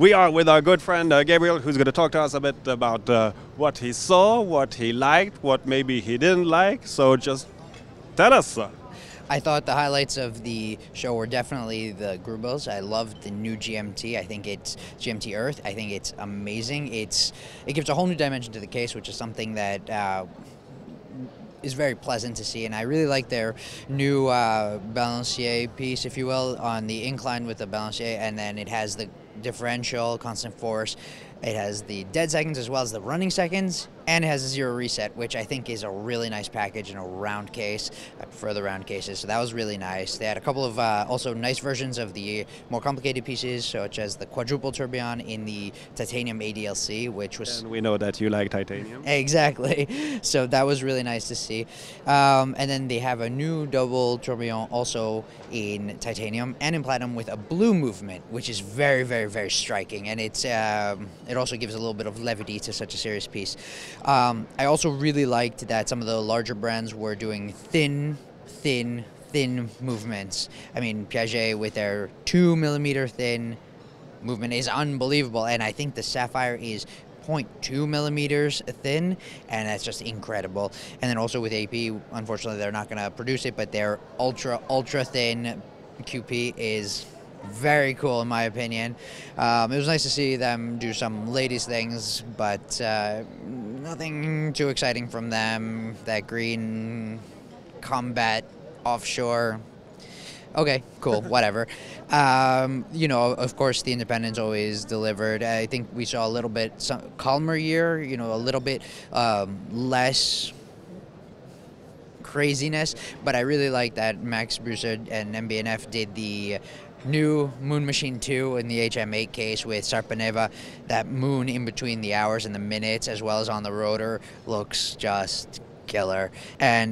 We are with our good friend Gabriel, who's going to talk to us a bit about what he saw, what he liked, what maybe he didn't like. So just tell us. I thought the highlights of the show were definitely the Grubos. I loved the new GMT. I think it's GMT Earth. I think it's amazing. It gives a whole new dimension to the case, which is something that is very pleasant to see. And I really like their new balancier piece, if you will, on the incline with the balancier, and then it has the differential, constant force. It has the dead seconds as well as the running seconds, and it has a zero reset, which I think is a really nice package in a round case. I prefer the round cases, so that was really nice. They had a couple of also nice versions of the more complicated pieces, such as the quadruple tourbillon in the titanium ADLC, which was... And we know that you like titanium. Exactly. So that was really nice to see. And then they have a new double tourbillon also in titanium and in platinum with a blue movement, which is very, very, very striking. And it also gives a little bit of levity to such a serious piece. I also really liked that some of the larger brands were doing thin movements. I mean, Piaget with their 2 millimeter thin movement is unbelievable, and I think the Sapphire is 0.2 millimeters thin, and that's just incredible. And then also with AP, unfortunately, they're not going to produce it, but their ultra thin QP is very cool in my opinion. It was nice to see them do some ladies things, but nothing too exciting from them. That green combat offshore, okay, cool, whatever. You know, of course, the Independence always delivered. I think we saw a little bit calmer year, you know, a little bit less craziness, but I really like that Max Broussard and MB&F did the new Moon Machine 2 in the HM8 case with Sarpaneva. That moon in between the hours and the minutes, as well as on the rotor, looks just killer. And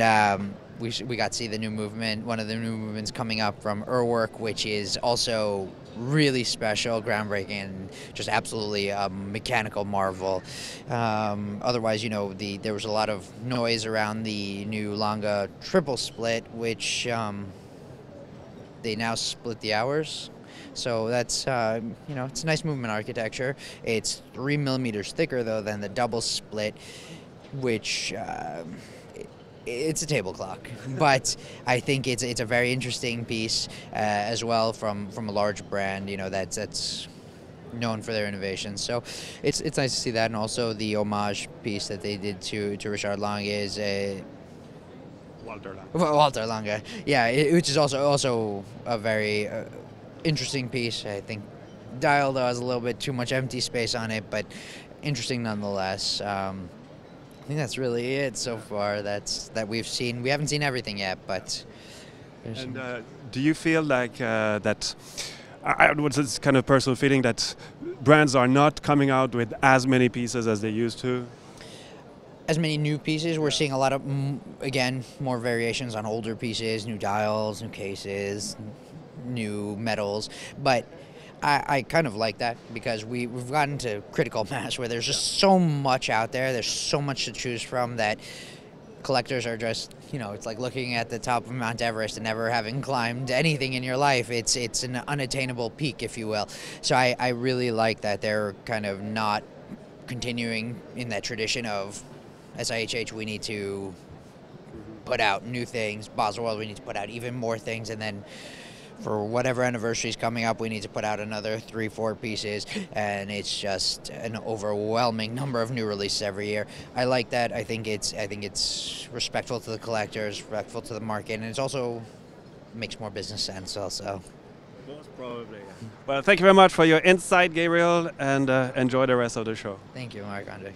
we got to see the new movement, one of the new movements coming up from Urwerk, which is also really special, groundbreaking, and just absolutely a mechanical marvel. Otherwise, you know, there was a lot of noise around the new Longa triple split, which they now split the hours. So that's, you know, it's a nice movement architecture. It's 3 millimeters thicker, though, than the double split, which it's a table clock. But I think it's a very interesting piece as well from a large brand, you know, that's known for their innovations. So it's nice to see that. And also the homage piece that they did to Richard Lange is a Walter Lange, yeah, which is also a very interesting piece. I think Dial, though, has a little bit too much empty space on it, but interesting nonetheless. I think that's really it so far that we've seen. We haven't seen everything yet, but... And do you feel like that... what's this kind of personal feeling that brands are not coming out with as many pieces as they used to? As many new pieces. We're seeing a lot of, again, more variations on older pieces, new dials, new cases, new metals. But I kind of like that because we've gotten to critical mass where there's just so much out there. There's so much to choose from that collectors are just, you know, it's like looking at the top of Mount Everest and never having climbed anything in your life. It's an unattainable peak, if you will. So I really like that they're kind of not continuing in that tradition of SIHH, we need to put out new things. Baselworld, we need to put out even more things. And then for whatever anniversary is coming up, we need to put out another 3-4 pieces. And it's just an overwhelming number of new releases every year. I like that. I think it's respectful to the collectors, respectful to the market, and it's also makes more business sense also. Most probably. Well, thank you very much for your insight, Gabriel, and enjoy the rest of the show. Thank you, Marc-Andre.